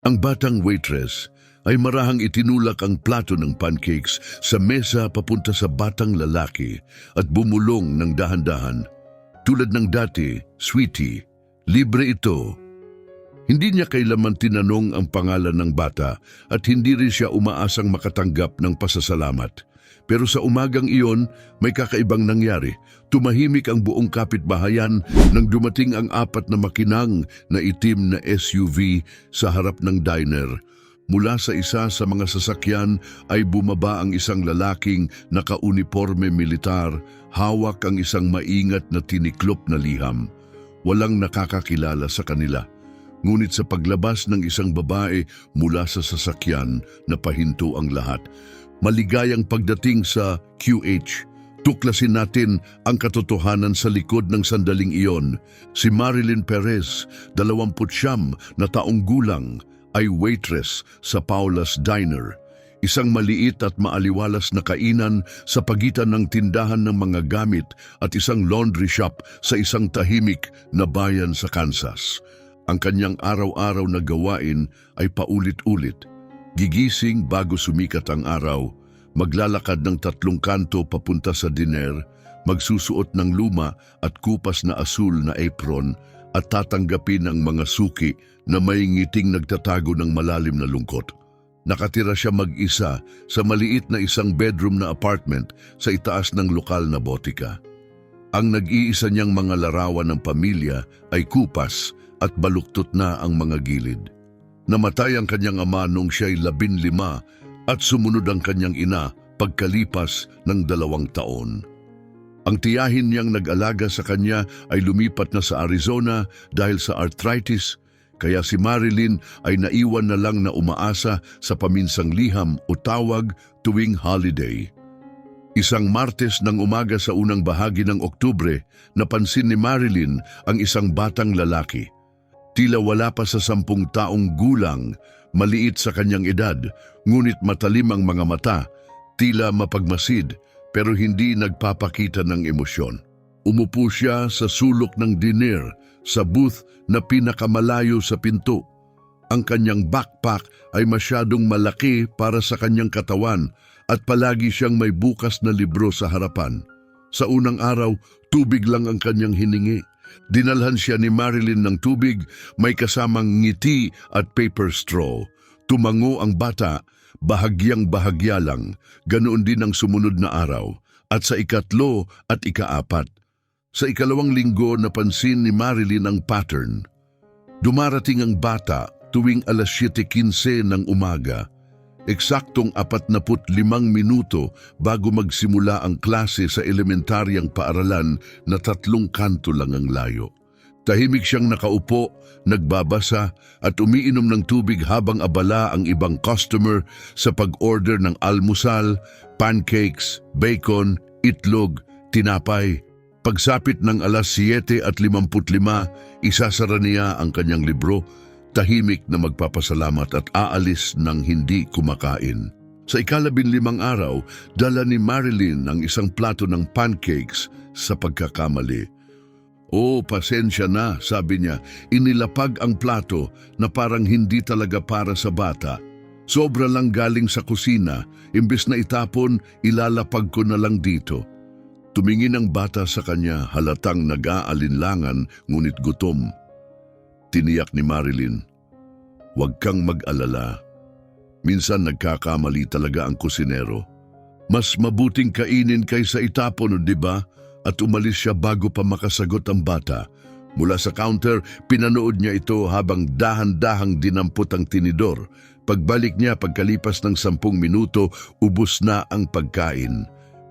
Ang batang waitress ay marahang itinulak ang plato ng pancakes sa mesa papunta sa batang lalaki at bumulong ng dahan-dahan. Tulad ng dati, "Sweetie, libre ito." Hindi niya kailanman tinanong ang pangalan ng bata at hindi rin siya umaasang makatanggap ng pasasalamat. Pero sa umagang iyon, may kakaibang nangyari. Tumahimik ang buong kapitbahayan nang dumating ang apat na makinang na itim na SUV sa harap ng diner. Mula sa isa sa mga sasakyan ay bumaba ang isang lalaking naka-uniforme militar, hawak ang isang maingat na tiniklop na liham. Walang nakakakilala sa kanila. Ngunit sa paglabas ng isang babae mula sa sasakyan, napahinto ang lahat. Maligayang pagdating sa QH. Tuklasin natin ang katotohanan sa likod ng sandaling iyon. Si Marilyn Perez, 29 na taong gulang, ay waitress sa Paula's Diner, isang maliit at maaliwalas na kainan sa pagitan ng tindahan ng mga gamit at isang laundry shop sa isang tahimik na bayan sa Kansas. Ang kanyang araw-araw na gawain ay paulit-ulit. Gigising bago sumikat ang araw, maglalakad ng 3 kanto papunta sa diner, magsusuot ng luma at kupas na asul na apron at tatanggapin ang mga suki na may ngiting nagtatago ng malalim na lungkot. Nakatira siya mag-isa sa maliit na isang bedroom na apartment sa itaas ng lokal na botika. Ang nag-iisa niyang mga larawan ng pamilya ay kupas at baluktot na ang mga gilid. Namatay ang kanyang ama nung siya'y 15 at sumunod ang kanyang ina pagkalipas ng 2 taon. Ang tiyahin niyang nag-alaga sa kanya ay lumipat na sa Arizona dahil sa arthritis, kaya si Marilyn ay naiwan na lang na umaasa sa paminsang liham o tawag tuwing holiday. Isang Martes ng umaga sa unang bahagi ng Oktubre, napansin ni Marilyn ang isang batang lalaki. Tila wala pa sa 10 taong gulang, maliit sa kanyang edad, ngunit matalim ang mga mata, tila mapagmasid, pero hindi nagpapakita ng emosyon. Umupo siya sa sulok ng diner, sa booth na pinakamalayo sa pinto. Ang kanyang backpack ay masyadong malaki para sa kanyang katawan at palagi siyang may bukas na libro sa harapan. Sa unang araw, tubig lang ang kanyang hiningi. Dinalhan siya ni Marilyn ng tubig, may kasamang ngiti at paper straw. Tumango ang bata, bahagyang-bahagya lang, ganoon din ang sumunod na araw, at sa ikatlo at ikaapat. Sa ikalawang linggo napansin ni Marilyn ang pattern. Dumarating ang bata tuwing alas 7:15 ng umaga, eksaktong 45 minuto bago magsimula ang klase sa elementaryang paaralan na 3 kanto lang ang layo. Tahimik siyang nakaupo, nagbabasa at umiinom ng tubig habang abala ang ibang customer sa pag-order ng almusal, pancakes, bacon, itlog, tinapay. Pagsapit ng alas 7:55, isasara niya ang kanyang libro, tahimik na magpapasalamat at aalis ng hindi kumakain. Sa ika-15 araw, dala ni Marilyn ang isang plato ng pancakes sa pagkakamali. "Oh, pasensya na," sabi niya. Inilapag ang plato na parang hindi talaga para sa bata. "Sobra lang galing sa kusina, imbes na itapon, ilalapag ko na lang dito." Tumingin ang bata sa kanya, halatang nag-aalinlangan ngunit gutom. Tiniyak ni Marilyn, "Huwag kang mag-alala. Minsan nagkakamali talaga ang kusinero. Mas mabuting kainin kaysa itapon, di ba?" At umalis siya bago pa makasagot ang bata. Mula sa counter, pinanood niya ito habang dahan-dahang dinampot ang tinidor. Pagbalik niya pagkalipas ng 10 minuto, ubos na ang pagkain.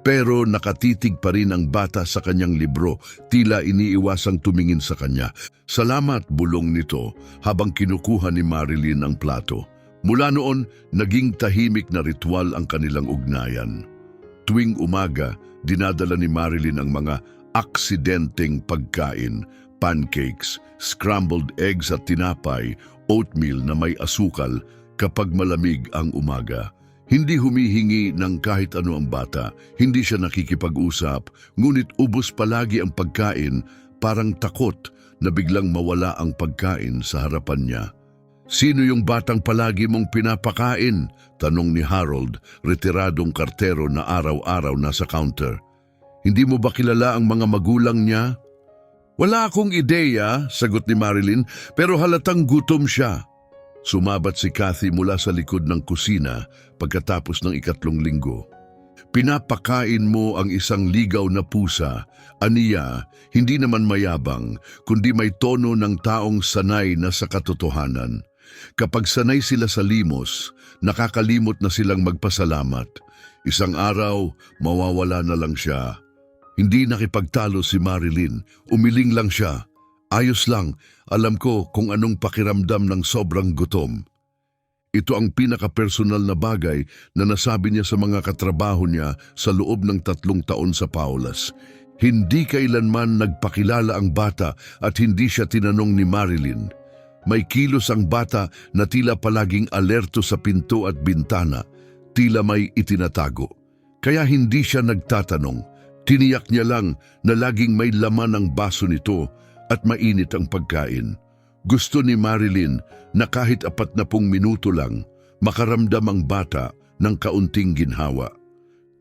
Pero nakatitig pa rin ang bata sa kanyang libro, tila iniiwasang tumingin sa kanya. "Salamat," bulong nito habang kinukuha ni Marilyn ang plato. Mula noon, naging tahimik na ritual ang kanilang ugnayan. Tuwing umaga, dinadala ni Marilyn ang mga aksidenteng pagkain, pancakes, scrambled eggs at tinapay, oatmeal na may asukal kapag malamig ang umaga. Hindi humihingi ng kahit ano ang bata, hindi siya nakikipag-usap, ngunit ubos palagi ang pagkain, parang takot na biglang mawala ang pagkain sa harapan niya. Sino yung batang palagi mong pinapakain? Tanong ni Harold, retiradong kartero na araw-araw nasa counter. Hindi mo ba kilala ang mga magulang niya? Wala akong ideya, sagot ni Marilyn, pero halatang gutom siya. Sumabat si Kathy mula sa likod ng kusina pagkatapos ng 3 linggo. Pinapakain mo ang isang ligaw na pusa, aniya, hindi naman mayabang, kundi may tono ng taong sanay na sa katotohanan. Kapag sanay sila sa limos, nakakalimot na silang magpasalamat. Isang araw, mawawala na lang siya. Hindi nakipagtalo si Marilyn, umiling lang siya. Ayos lang, alam ko kung anong pakiramdam ng sobrang gutom. Ito ang pinaka-personal na bagay na nasabi niya sa mga katrabaho niya sa loob ng 3 taon sa Paulas. Hindi kailanman nagpakilala ang bata at hindi siya tinanong ni Marilyn. May kilos ang bata na tila palaging alerto sa pinto at bintana, tila may itinatago. Kaya hindi siya nagtatanong. Tiniyak niya lang na laging may laman ang baso nito at mainit ang pagkain. Gusto ni Marilyn na kahit 40 minuto lang, makaramdam ang bata ng kaunting ginhawa.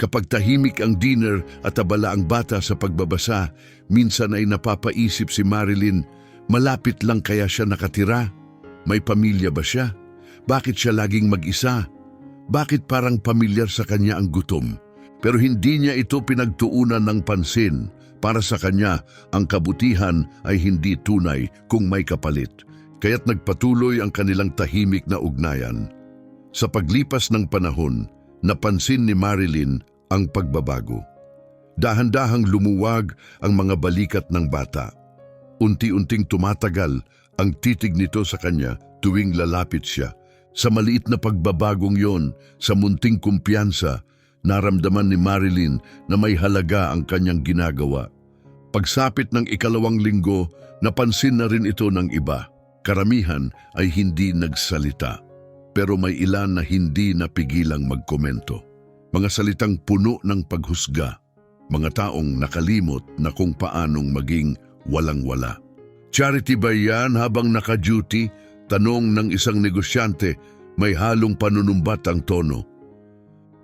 Kapag tahimik ang dinner at abala ang bata sa pagbabasa, minsan ay napapaisip si Marilyn, malapit lang kaya siya nakatira? May pamilya ba siya? Bakit siya laging mag-isa? Bakit parang pamilyar sa kanya ang gutom? Pero hindi niya ito pinagtuunan ng pansin. Para sa kanya, ang kabutihan ay hindi tunay kung may kapalit. Kaya't nagpatuloy ang kanilang tahimik na ugnayan. Sa paglipas ng panahon, napansin ni Marilyn ang pagbabago. Dahan-dahang lumuwag ang mga balikat ng bata. Unti-unting tumatagal ang titig nito sa kanya tuwing lalapit siya. Sa maliit na pagbabagong yon, sa munting kumpiyansa, naramdaman ni Marilyn na may halaga ang kanyang ginagawa. Pagsapit ng 2 linggo, napansin na rin ito ng iba. Karamihan ay hindi nagsalita. Pero may ilan na hindi napigilang magkomento. Mga salitang puno ng paghusga. Mga taong nakalimot na kung paanong maging walang-wala. Charity ba yan habang naka-duty? Tanong ng isang negosyante, may halong panunumbat ang tono.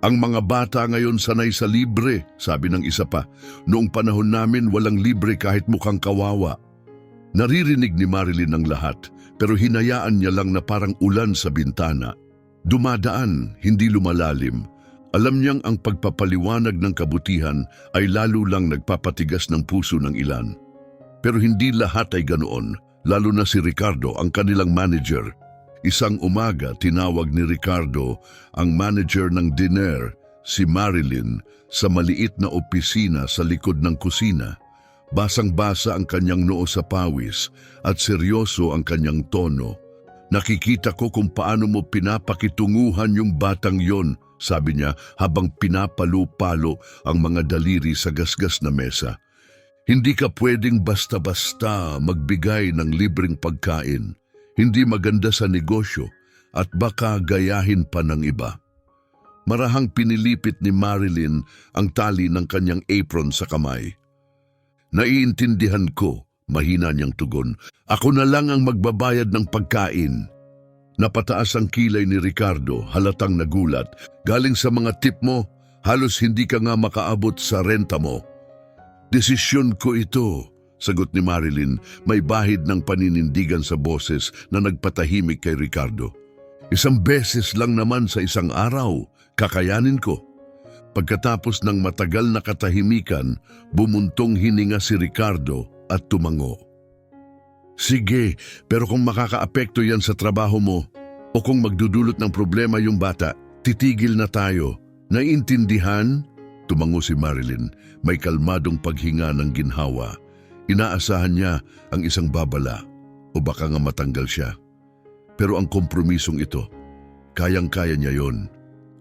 Ang mga bata ngayon sanay sa libre, sabi ng isa pa. Noong panahon namin walang libre kahit mukhang kawawa. Naririnig ni Marilyn ang lahat, pero hinayaan niya lang na parang ulan sa bintana. Dumadaan, hindi lumalalim. Alam niyang ang pagpapaliwanag ng kabutihan ay lalo lang nagpapatigas ng puso ng ilan. Pero hindi lahat ay ganoon, lalo na si Ricardo, ang kanilang manager. Isang umaga, tinawag ni Ricardo ang manager ng diner, si Marilyn, sa maliit na opisina sa likod ng kusina. Basang-basa ang kanyang noo sa pawis at seryoso ang kanyang tono. Nakikita ko kung paano mo pinapakitunguhan yung batang yon, sabi niya habang pinapalo-palo ang mga daliri sa gasgas na mesa. Hindi ka pwedeng basta-basta magbigay ng libreng pagkain. Hindi maganda sa negosyo at baka gayahin pa ng iba. Marahang pinilipit ni Marilyn ang tali ng kanyang apron sa kamay. Naiintindihan ko, mahina niyang tugon. Ako na lang ang magbabayad ng pagkain. Napataas ang kilay ni Ricardo, halatang nagulat. Galing sa mga tip mo, halos hindi ka nga makaabot sa renta mo. Desisyon ko ito, sagot ni Marilyn, may bahid ng paninindigan sa boses na nagpatahimik kay Ricardo. 1 beses lang naman sa isang araw, kakayanin ko. Pagkatapos ng matagal na katahimikan, bumuntong hininga si Ricardo at tumango. Sige, pero kung makakaapekto yan sa trabaho mo o kung magdudulot ng problema yung bata, titigil na tayo. Naiintindihan? Tumango si Marilyn, may kalmadong paghinga ng ginhawa. Inaasahan niya ang isang babala o baka nga matanggal siya. Pero ang kompromisong ito, kayang-kaya niya yon.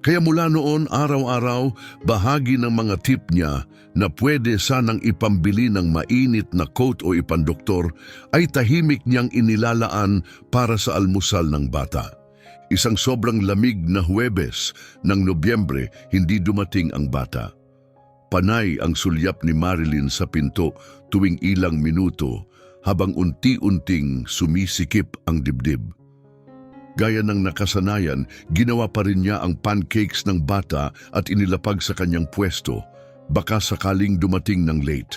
Kaya mula noon, araw-araw, bahagi ng mga tip niya na pwede sanang ipambili ng mainit na coat o ipandoktor ay tahimik niyang inilalaan para sa almusal ng bata. Isang sobrang lamig na Huwebes ng Nobyembre, hindi dumating ang bata. Panay ang sulyap ni Marilyn sa pinto tuwing ilang minuto habang unti-unting sumisikip ang dibdib. Gaya ng nakasanayan, ginawa pa rin niya ang pancakes ng bata at inilapag sa kanyang pwesto, baka sakaling dumating ng late.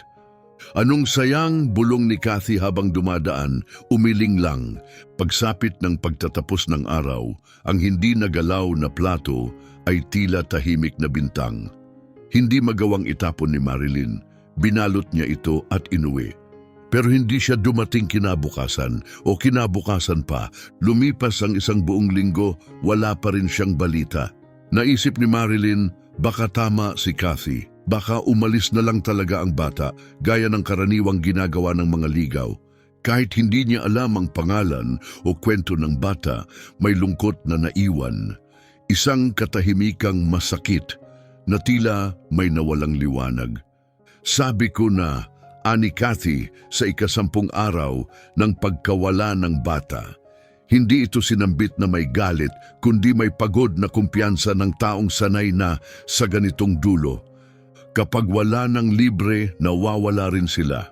Anong sayang, bulong ni Kathy habang dumadaan, umiling lang. Pagsapit ng pagtatapos ng araw, ang hindi nagalaw na plato ay tila tahimik na bintang. Hindi magawang itapon ni Marilyn, binalot niya ito at inuwi. Pero hindi siya dumating kinabukasan o kinabukasan pa. Lumipas ang isang buong linggo, wala pa rin siyang balita. Naisip ni Marilyn, baka tama si Kathy. Baka umalis na lang talaga ang bata, gaya ng karaniwang ginagawa ng mga ligaw. Kahit hindi niya alam ang pangalan o kwento ng bata, may lungkot na naiwan. Isang katahimikang masakit na tila may nawalang liwanag. Sabi ko na, ani Kathy sa 10 araw ng pagkawala ng bata. Hindi ito sinambit na may galit, kundi may pagod na kumpiyansa ng taong sanay na sa ganitong dulo. Kapag wala ng libre, nawawala rin sila.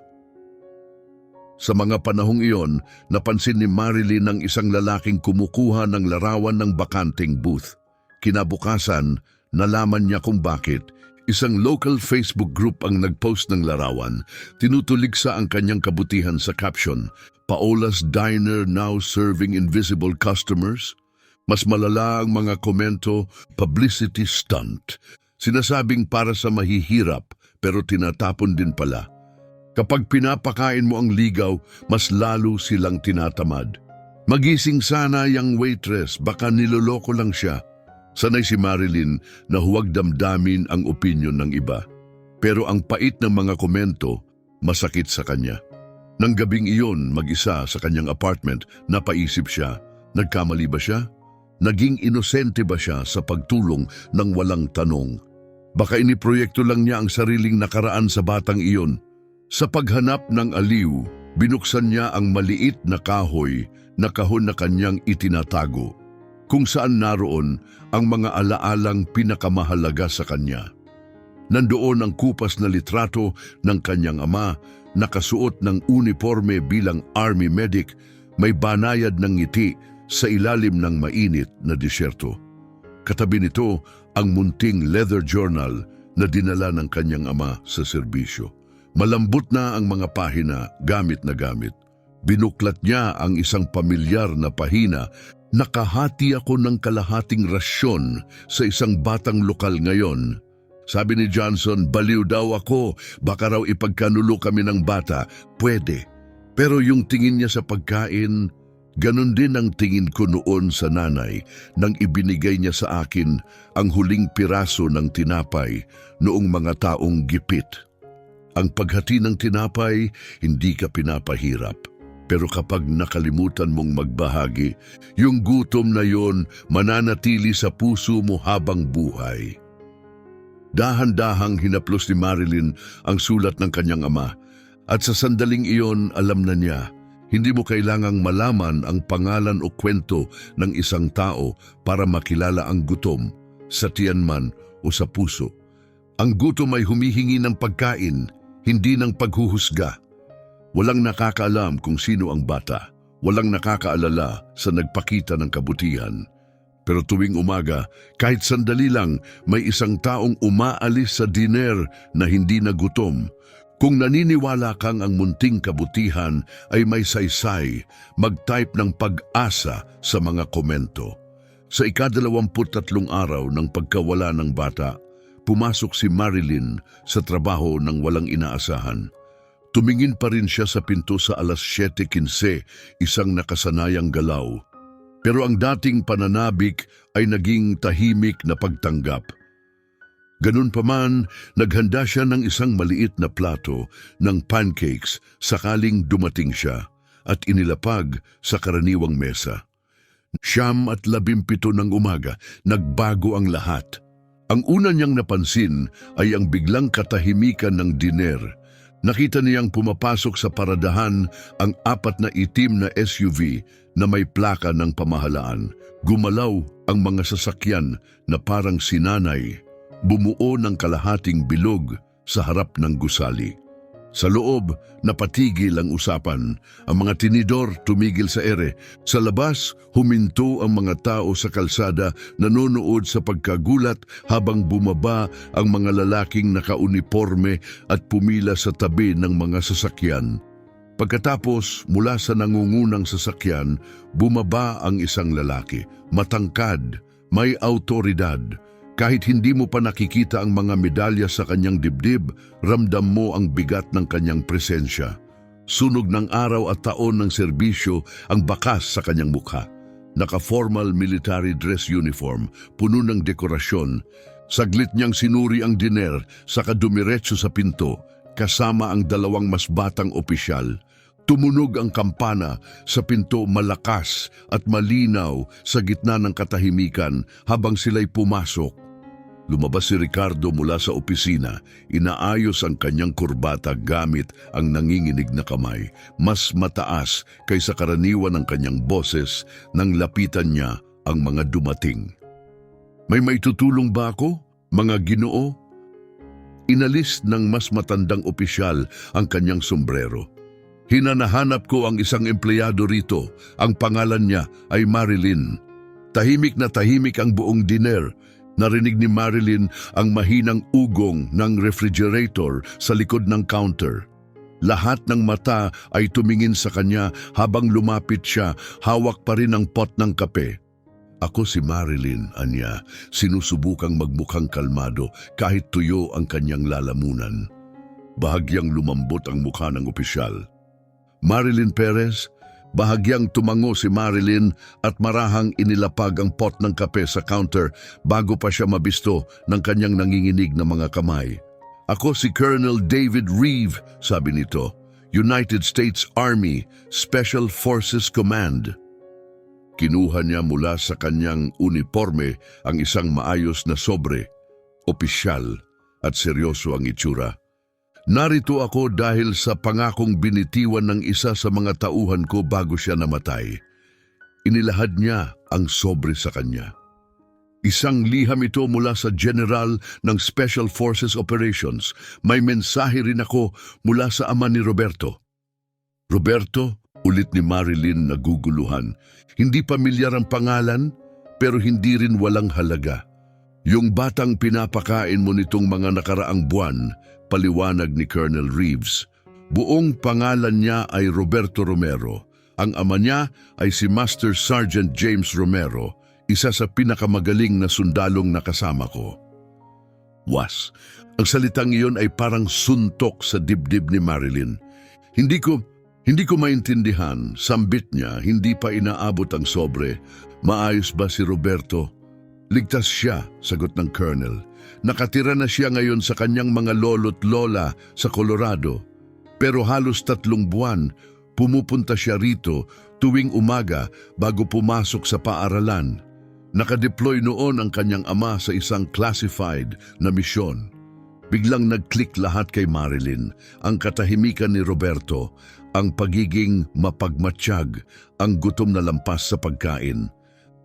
Sa mga panahong iyon, napansin ni Marilyn ang isang lalaking kumukuha ng larawan ng bakanting booth. Kinabukasan, nalaman niya kung bakit. Isang local Facebook group ang nagpost ng larawan. Tinutuligsa ang kanyang kabutihan sa caption, "Paola's Diner now serving invisible customers." Mas malala ang mga komento, "Publicity stunt." Sinasabing para sa mahihirap pero tinatapon din pala. Kapag pinapakain mo ang ligaw, mas lalo silang tinatamad. Magising sana yung waitress, baka niloloko lang siya. Sanay si Marilyn na huwag damdamin ang opinyon ng iba. Pero ang pait ng mga komento, masakit sa kanya. Nang gabing iyon, mag-isa sa kanyang apartment, napaisip siya, nagkamali ba siya? Naging inosente ba siya sa pagtulong ng walang tanong? Baka iniproyekto lang niya ang sariling nakaraan sa batang iyon. Sa paghanap ng aliw, binuksan niya ang maliit na kahoy na kahon na kanyang itinatago, kung saan naroon ang mga alaalang pinakamahalaga sa kanya. Nandoon ang kupas na litrato ng kanyang ama, nakasuot ng uniforme bilang army medic, may banayad ng ngiti sa ilalim ng mainit na disyerto. Katabi nito ang munting leather journal na dinala ng kanyang ama sa serbisyo. Malambot na ang mga pahina, gamit na gamit. Binuklat niya ang isang pamilyar na pahina. "Nakahati ako ng kalahating rasyon sa isang batang lokal ngayon." Sabi ni Johnson, "Baliw daw ako, baka raw ipagkanulo kami ng bata." Pwede. Pero yung tingin niya sa pagkain, ganon din ang tingin ko noon sa nanay nang ibinigay niya sa akin ang huling piraso ng tinapay noong mga taong gipit. Ang paghati ng tinapay, hindi ka pinapahirap. Pero kapag nakalimutan mong magbahagi, yung gutom na yon mananatili sa puso mo habang buhay. Dahan-dahang hinaplos ni Marilyn ang sulat ng kanyang ama. At sa sandaling iyon, alam na niya, hindi mo kailangang malaman ang pangalan o kwento ng isang tao para makilala ang gutom, sa tiyan man o sa puso. Ang gutom ay humihingi ng pagkain, hindi ng paghuhusga. Walang nakakaalam kung sino ang bata, walang nakakaalala sa nagpakita ng kabutihan. Pero tuwing umaga, kahit sandali lang, may isang taong umaalis sa diner na hindi nagutom. Kung naniniwala kang ang munting kabutihan ay may saysay, mag-type ng pag-asa sa mga komento. Sa ika-23 araw ng pagkawala ng bata, pumasok si Marilyn sa trabaho ng walang inaasahan. Tumingin pa rin siya sa pinto sa alas 7:15, isang nakasanayang galaw. Pero ang dating pananabik ay naging tahimik na pagtanggap. Ganun pa man, naghanda siya ng isang maliit na plato ng pancakes sakaling dumating siya at inilapag sa karaniwang mesa. 9:17 ng umaga, nagbago ang lahat. Ang una niyang napansin ay ang biglang katahimikan ng diner. Nakita niyang pumapasok sa paradahan ang 4 na itim na SUV na may plaka ng pamahalaan. Gumalaw ang mga sasakyan na parang sinanay, bumuo ng kalahating bilog sa harap ng gusali. Sa loob, napatigil ang usapan. Ang mga tinidor tumigil sa ere. Sa labas, huminto ang mga tao sa kalsada, nanonood sa pagkagulat habang bumaba ang mga lalaking nakauniporme at pumila sa tabi ng mga sasakyan. Pagkatapos, mula sa nangungunang sasakyan, bumaba ang isang lalaki. Matangkad, may awtoridad. Kahit hindi mo pa nakikita ang mga medalya sa kanyang dibdib, ramdam mo ang bigat ng kanyang presensya. Sunog ng araw at taon ng serbisyo ang bakas sa kanyang mukha. Naka-formal military dress uniform, puno ng dekorasyon. Saglit niyang sinuri ang diner, saka dumiretso sa pinto, kasama ang dalawang mas batang opisyal. Tumunog ang kampana sa pinto, malakas at malinaw sa gitna ng katahimikan habang sila'y pumasok. Lumabas si Ricardo mula sa opisina, inaayos ang kanyang kurbata gamit ang nanginginig na kamay. Mas mataas kaysa karaniwan ng kanyang boses nang lapitan niya ang mga dumating. May maitutulong ba ako, mga Ginoo? Inalis ng mas matandang opisyal ang kanyang sombrero. Hinanahanap ko ang isang empleyado rito. Ang pangalan niya ay Marilyn. Tahimik na tahimik ang buong diner. Narinig ni Marilyn ang mahinang ugong ng refrigerator sa likod ng counter. Lahat ng mata ay tumingin sa kanya habang lumapit siya, hawak pa rin ang pot ng kape. Ako si Marilyn, anya, sinusubukang magmukhang kalmado kahit tuyo ang kanyang lalamunan. Bahagyang lumambot ang mukha ng opisyal. Marilyn Perez. Bahagyang tumango si Marilyn at marahang inilapag ang pot ng kape sa counter bago pa siya mabisto ng kanyang nanginginig na mga kamay. Ako si Colonel David Reeve, sabi nito, United States Army Special Forces Command. Kinuha niya mula sa kanyang uniforme ang isang maayos na sobre, opisyal at seryoso ang itsura. Narito ako dahil sa pangakong binitiwan ng isa sa mga tauhan ko bago siya namatay. Inilahad niya ang sobre sa kanya. Isang liham ito mula sa General ng Special Forces Operations. May mensahe rin ako mula sa ama ni Roberto. Roberto, ulit ni Marilyn naguguluhan. Hindi pamilyar ang pangalan, pero hindi rin walang halaga. Yung batang pinapakain mo nitong mga nakaraang buwan, paliwanag ni Colonel Reeves. Buong pangalan niya ay Roberto Romero. Ang ama niya ay si Master Sergeant James Romero, isa sa pinakamagaling na sundalong nakasama ko. Was, ang salitang iyon ay parang suntok sa dibdib ni Marilyn. Hindi ko maintindihan, sambit niya, hindi pa inaabot ang sobre. Maayos ba si Roberto? Ligtas siya, sagot ng Colonel. Nakatira na siya ngayon sa kanyang mga lolo't lola sa Colorado. Pero halos 3 buwan, pumupunta siya rito tuwing umaga bago pumasok sa paaralan. Nakadeploy noon ang kanyang ama sa isang classified na misyon. Biglang nag-click lahat kay Marilyn, ang katahimikan ni Roberto, ang pagiging mapagmatsyag, ang gutom na lampas sa pagkain.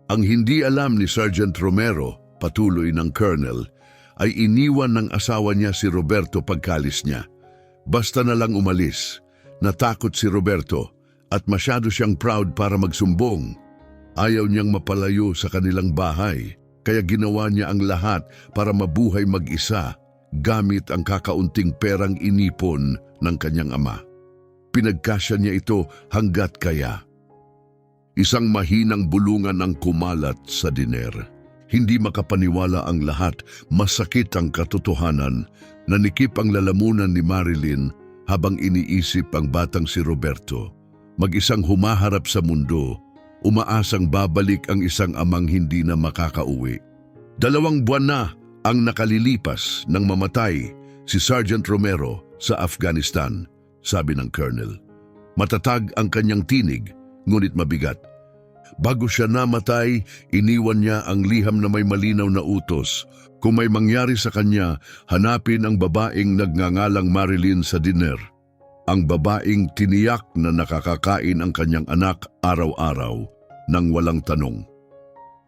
Ang hindi alam ni Sergeant Romero, patuloy ng Colonel, ay iniwan ng asawa niya si Roberto pagkalis niya. Basta na lang umalis. Natakot si Roberto at masyado siyang proud para magsumbong. Ayaw niyang mapalayo sa kanilang bahay, kaya ginawa niya ang lahat para mabuhay mag-isa gamit ang kakaunting perang inipon ng kanyang ama. Pinagkasya niya ito hanggat kaya. Isang mahinang bulungan ang kumalat sa diner. Hindi makapaniwala ang lahat, masakit ang katotohanan. Nanikip ang lalamunan ni Marilyn habang iniisip ang batang si Roberto. Mag-isang humaharap sa mundo, umaasang babalik ang isang amang hindi na makakauwi. 2 buwan na ang nakalilipas nang mamatay si Sergeant Romero sa Afghanistan, sabi ng Colonel. Matatag ang kanyang tinig, ngunit mabigat. Bago siya namatay, iniwan niya ang liham na may malinaw na utos. Kung may mangyari sa kanya, hanapin ang babaeng nagngangalang Marilyn sa diner. Ang babaeng tiniyak na nakakakain ang kanyang anak araw-araw nang walang tanong.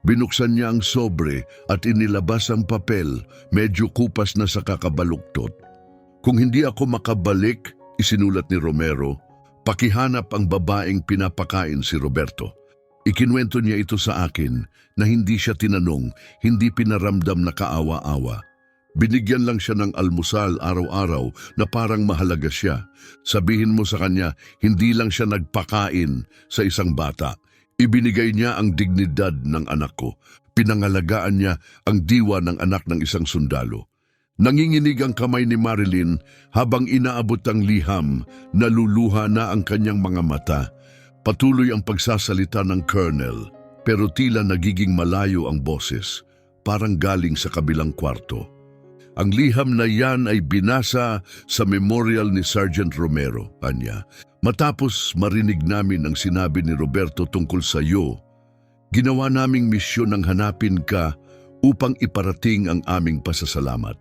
Binuksan niya ang sobre at inilabas ang papel, medyo kupas na sa kakabaluktot. Kung hindi ako makabalik, Isinulat ni Romero, pakihanap ang babaeng pinapakain si Roberto. Ikinwento niya ito sa akin na hindi siya tinanong, hindi pinaramdam na kaawa-awa. Binigyan lang siya ng almusal araw-araw na parang mahalaga siya. Sabihin mo sa kanya, hindi lang siya nagpakain sa isang bata. Ibinigay niya ang dignidad ng anak ko. Pinangalagaan niya ang diwa ng anak ng isang sundalo. Nanginginig ang kamay ni Marilyn habang inaabot ang liham, naluluha na ang kanyang mga mata. Patuloy ang pagsasalita ng Colonel, pero tila nagiging malayo ang boses, parang galing sa kabilang kwarto. Ang liham na yan ay binasa sa memorial ni Sergeant Romero, anya. Matapos marinig namin ang sinabi ni Roberto tungkol sa iyo, ginawa naming misyon ng hanapin ka upang iparating ang aming pasasalamat.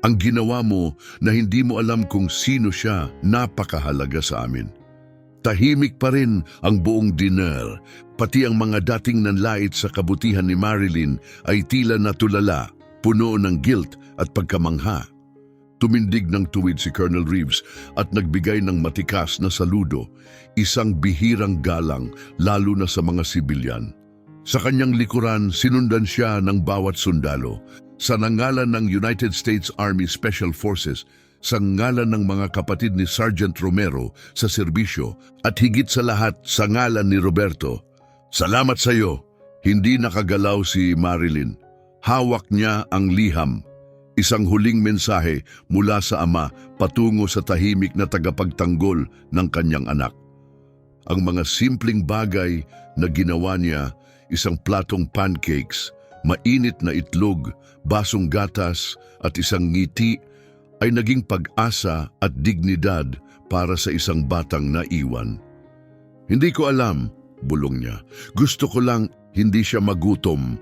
Ang ginawa mo na hindi mo alam kung sino siya, napakahalaga sa amin. Tahimik pa rin ang buong dinner, pati ang mga dating nanlait sa kabutihan ni Marilyn ay tila natulala, puno ng guilt at pagkamangha. Tumindig ng tuwid si Colonel Reeves at nagbigay ng matikas na saludo, isang bihirang galang lalo na sa mga sibilyan. Sa kanyang likuran, sinundan siya ng bawat sundalo. Sa nangalan ng United States Army Special Forces, sa ngalan ng mga kapatid ni Sergeant Romero sa serbisyo, at higit sa lahat sa ngalan ni Roberto. Salamat sa iyo. Hindi nakagalaw si Marilyn. Hawak niya ang liham. Isang huling mensahe mula sa ama patungo sa tahimik na tagapagtanggol ng kanyang anak. Ang mga simpleng bagay na ginawa niya, isang platong pancakes, mainit na itlog, basong gatas at isang ngiti ay naging pag-asa at dignidad para sa isang batang naiwan. Hindi ko alam, bulong niya. Gusto ko lang hindi siya magutom.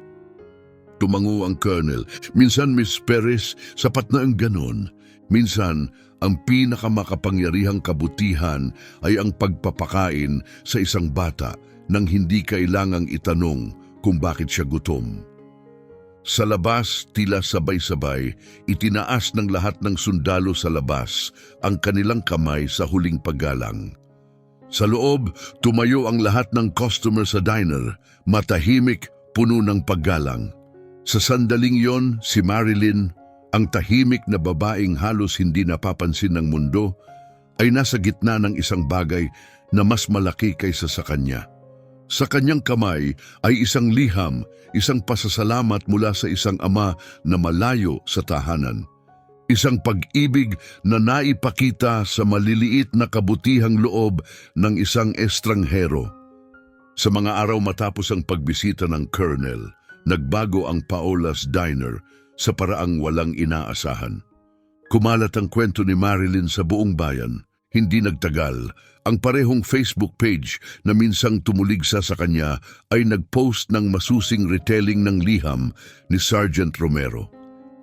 Tumango ang Colonel. Minsan, Miss Perez, sapat na ang ganon. Minsan, ang pinakamakapangyarihang kabutihan ay ang pagpapakain sa isang bata nang hindi kailangang itanong kung bakit siya gutom. Sa labas, tila sabay-sabay, itinaas ng lahat ng sundalo sa labas ang kanilang kamay sa huling paggalang. Sa loob, tumayo ang lahat ng customer sa diner, matahimik, puno ng paggalang. Sa sandaling yon, si Marilyn, ang tahimik na babaeng halos hindi napapansin ng mundo, ay nasa gitna ng isang bagay na mas malaki kaysa sa kanya. Sa kanyang kamay ay isang liham, isang pasasalamat mula sa isang ama na malayo sa tahanan. Isang pag-ibig na naipakita sa maliliit na kabutihang loob ng isang estranghero. Sa mga araw matapos ang pagbisita ng Colonel, nagbago ang Paola's Diner sa paraang walang inaasahan. Kumalat ang kwento ni Marilyn sa buong bayan. Hindi nagtagal, ang parehong Facebook page na minsang tumuligsa sa kanya ay nagpost ng masusing retelling ng liham ni Sergeant Romero.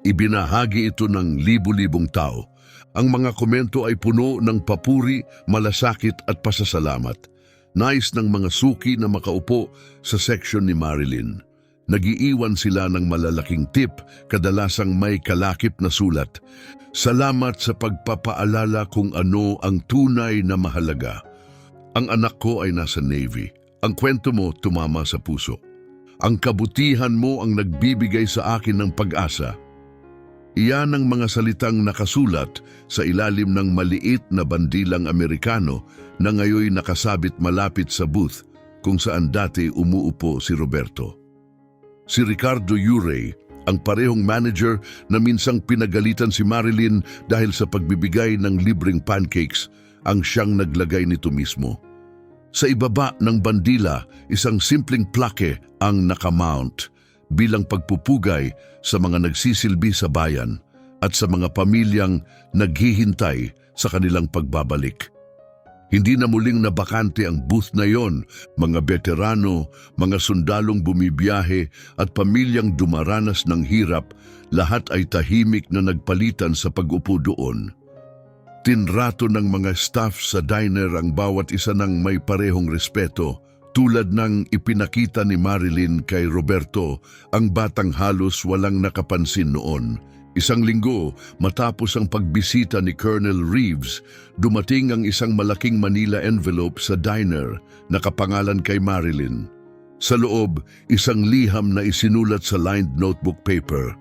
Ibinahagi ito ng libu-libong tao. Ang mga komento ay puno ng papuri, malasakit at pasasalamat. Nais ng mga suki na makaupo sa section ni Marilyn. Nagiiwan sila ng malalaking tip, kadalasang may kalakip na sulat. Salamat sa pagpapaalala kung ano ang tunay na mahalaga. Ang anak ko ay nasa Navy. Ang kwento mo tumama sa puso. Ang kabutihan mo ang nagbibigay sa akin ng pag-asa. Iyan ang mga salitang nakasulat sa ilalim ng maliit na bandilang Amerikano na ngayoy nakasabit malapit sa booth kung saan dati umuupo si Roberto. Si Ricardo Urey, ang parehong manager na minsang pinagalitan si Marilyn dahil sa pagbibigay ng libreng pancakes, ang siyang naglagay nito mismo. Sa ibaba ng bandila, isang simpleng plake ang nakamount bilang pagpupugay sa mga nagsisilbi sa bayan at sa mga pamilyang naghihintay sa kanilang pagbabalik. Hindi na muling nabakante ang booth na yon, mga veterano, mga sundalong bumibiyahe at pamilyang dumaranas ng hirap, lahat ay tahimik na nagpalitan sa pag-upo doon. Tinrato ng mga staff sa diner ang bawat isa ng may parehong respeto, tulad ng ipinakita ni Marilyn kay Roberto, ang batang halos walang nakapansin noon. Isang linggo matapos ang pagbisita ni Colonel Reeves, dumating ang isang malaking Manila envelope sa diner na kapangalan kay Marilyn. Sa loob, isang liham na isinulat sa lined notebook paper.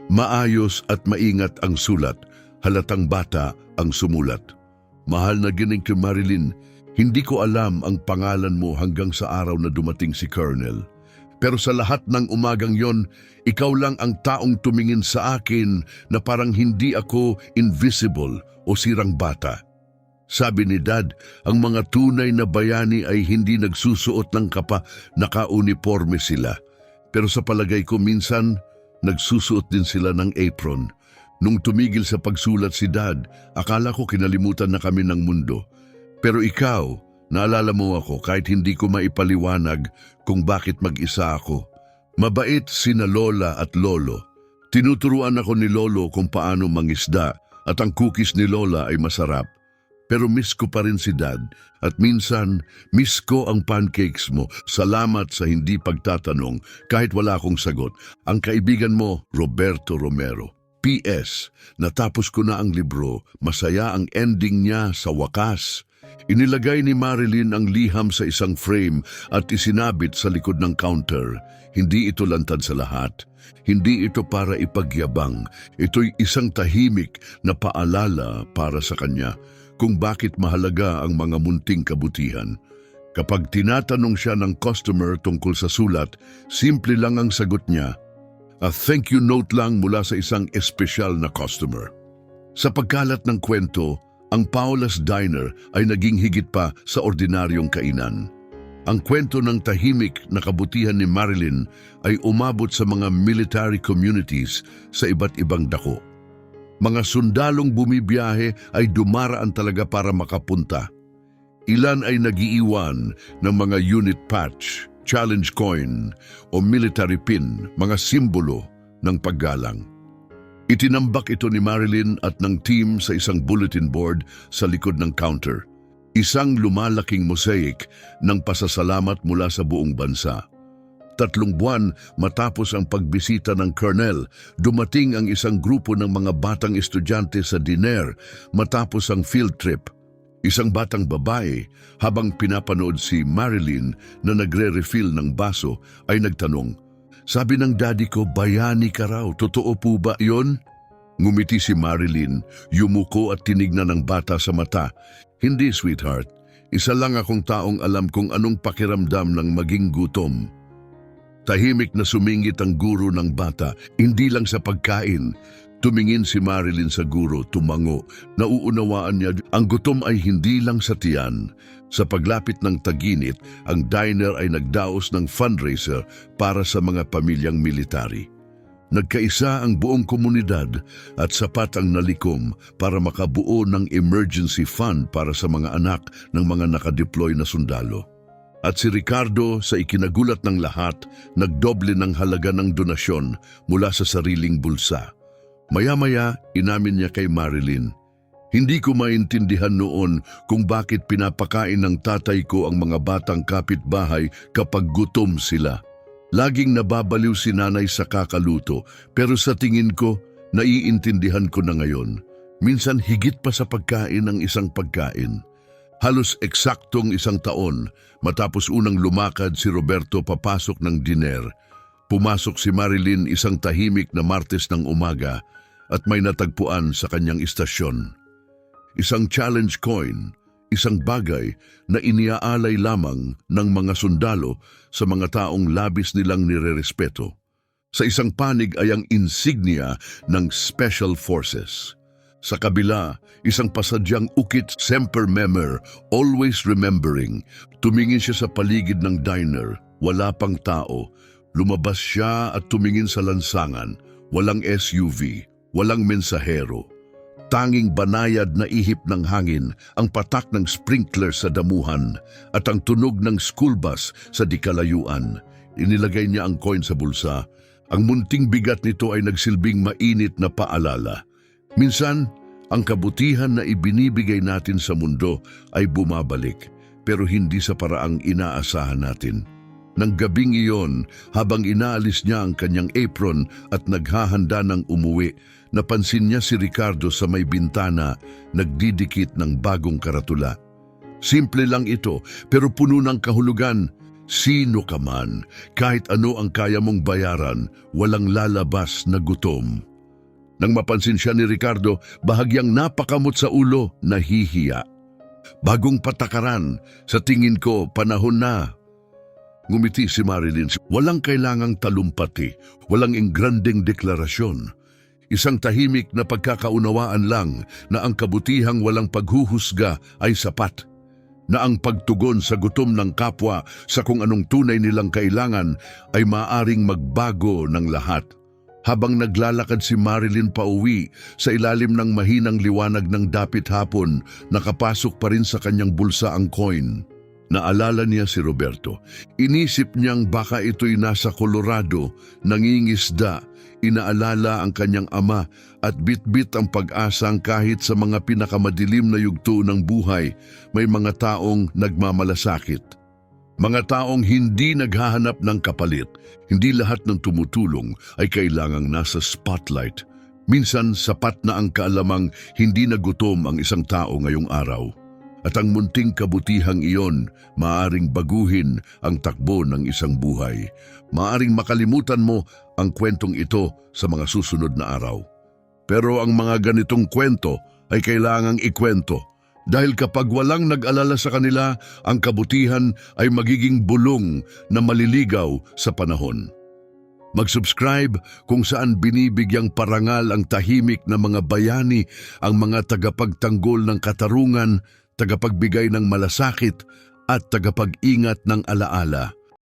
Maayos at maingat ang sulat, halatang bata ang sumulat. Mahal na gining kay Marilyn, hindi ko alam ang pangalan mo hanggang sa araw na dumating si Colonel. Pero sa lahat ng umagang yon, ikaw lang ang taong tumingin sa akin na parang hindi ako invisible o sirang bata. Sabi ni Dad, ang mga tunay na bayani ay hindi nagsusuot ng kapa, naka-uniforme sila. Pero sa palagay ko minsan, nagsusuot din sila ng apron. Nung tumigil sa pagsulat si Dad, akala ko kinalimutan na kami ng mundo. Pero ikaw, naalala mo ako kahit hindi ko maipaliwanag kung bakit mag-isa ako. Mabait sina Lola at Lolo. Tinuturuan ako ni Lolo kung paano mangisda at ang cookies ni Lola ay masarap. Pero miss ko pa rin si Dad at minsan miss ko ang pancakes mo. Salamat sa hindi pagtatanong kahit wala akong sagot. Ang kaibigan mo, Roberto Romero. P.S. Natapos ko na ang libro, masaya ang ending niya sa wakas. Inilagay ni Marilyn ang liham sa isang frame at isinabit sa likod ng counter. Hindi ito lantad sa lahat. Hindi ito para ipagyabang. Ito'y isang tahimik na paalala para sa kanya kung bakit mahalaga ang mga munting kabutihan. Kapag tinatanong siya ng customer tungkol sa sulat, simple lang ang sagot niya. A thank you note lang mula sa isang espesyal na customer. Sa pagkalat ng kwento, ang Paula's Diner ay naging higit pa sa ordinaryong kainan. Ang kwento ng tahimik na kabutihan ni Marilyn ay umabot sa mga military communities sa iba't ibang dako. Mga sundalong bumibiyahe ay dumaraan talaga para makapunta. Ilan ay nagiiwan ng mga unit patch, challenge coin o military pin, mga simbolo ng paggalang. Itinambak ito ni Marilyn at ng team sa isang bulletin board sa likod ng counter. Isang lumalaking mosaic ng pasasalamat mula sa buong bansa. 3 buwan matapos ang pagbisita ng Colonel, dumating ang isang grupo ng mga batang estudyante sa diner matapos ang field trip. Isang batang babae, habang pinapanood si Marilyn na nagre-refill ng baso, ay nagtanong, "Sabi ng daddy ko, bayani ka raw. Totoo po ba yon?" Ngumiti si Marilyn, yumuko at tinignan ng bata sa mata. "Hindi, sweetheart. Isa lang akong taong alam kung anong pakiramdam ng maging gutom." Tahimik na sumingit ang guro ng bata, hindi lang sa pagkain. Tumingin si Marilyn sa guro, tumango. Nauunawaan niya, ang gutom ay hindi lang sa tiyan. Sa paglapit ng taginit, ang diner ay nagdaos ng fundraiser para sa mga pamilyang military. Nagkaisa ang buong komunidad at sapat ang nalikom para makabuo ng emergency fund para sa mga anak ng mga nakadeploy na sundalo. At si Ricardo, sa ikinagulat ng lahat, nagdoble ng halaga ng donasyon mula sa sariling bulsa. Maya-maya, inamin niya kay Marilyn, "Hindi ko maintindihan noon kung bakit pinapakain ng tatay ko ang mga batang kapitbahay kapag gutom sila. Laging nababaliw si nanay sa kakaluto, pero sa tingin ko, naiintindihan ko na ngayon. Minsan higit pa sa pagkain ang isang pagkain." Halos eksaktong 1 taon matapos unang lumakad si Roberto papasok ng diner. Pumasok si Marilyn isang tahimik na Martes ng umaga at may natagpuan sa kanyang istasyon. Isang challenge coin, isang bagay na iniaalay lamang ng mga sundalo sa mga taong labis nilang nirerespeto. Sa isang panig ay ang insignia ng Special Forces. Sa kabila, isang pasadyang ukit, semper memor, always remembering. Tumingin siya sa paligid ng diner, wala pang tao. Lumabas siya at tumingin sa lansangan, walang SUV, walang mensahero. Tanging banayad na ihip ng hangin, ang patak ng sprinkler sa damuhan, at ang tunog ng school bus sa dikalayuan. Inilagay niya ang coin sa bulsa. Ang munting bigat nito ay nagsilbing mainit na paalala. Minsan, ang kabutihan na ibinibigay natin sa mundo ay bumabalik, pero hindi sa paraang inaasahan natin. Nang gabing iyon, habang inaalis niya ang kanyang apron at naghahanda ng umuwi, napansin niya si Ricardo sa may bintana, nagdidikit ng bagong karatula. Simple lang ito, pero puno ng kahulugan. Sino ka man, kahit ano ang kaya mong bayaran, walang lalabas na gutom. Nang mapansin siya ni Ricardo, bahagyang napakamot sa ulo, nahihiya. Bagong patakaran, sa tingin ko, panahon na. Ngumiti si Marilyn, walang kailangang talumpati, walang ingranding deklarasyon. Isang tahimik na pagkakaunawaan lang na ang kabutihang walang paghuhusga ay sapat. Na ang pagtugon sa gutom ng kapwa sa kung anong tunay nilang kailangan ay maaring magbago ng lahat. Habang naglalakad si Marilyn pauwi, sa ilalim ng mahinang liwanag ng dapit hapon, nakapasok pa rin sa kanyang bulsa ang coin. Naalala niya si Roberto. Inisip niyang baka ito'y nasa Colorado, nangingisda, inaalala ang kanyang ama at bitbit ang pag-asang kahit sa mga pinakamadilim na yugto ng buhay, may mga taong nagmamalasakit. Mga taong hindi naghahanap ng kapalit, hindi lahat ng tumutulong ay kailangang nasa spotlight. Minsan sapat na ang kaalamang hindi nagutom ang isang tao ngayong araw. At ang munting kabutihang iyon, maaring baguhin ang takbo ng isang buhay. Maaring makalimutan mo ang kwentong ito sa mga susunod na araw. Pero ang mga ganitong kwento ay kailangang ikwento. Dahil kapag walang nag-alala sa kanila, ang kabutihan ay magiging bulong na maliligaw sa panahon. Mag-subscribe kung saan binibigyang parangal ang tahimik na mga bayani, ang mga tagapagtanggol ng katarungan, tagapagbigay ng malasakit at tagapag-ingat ng alaala.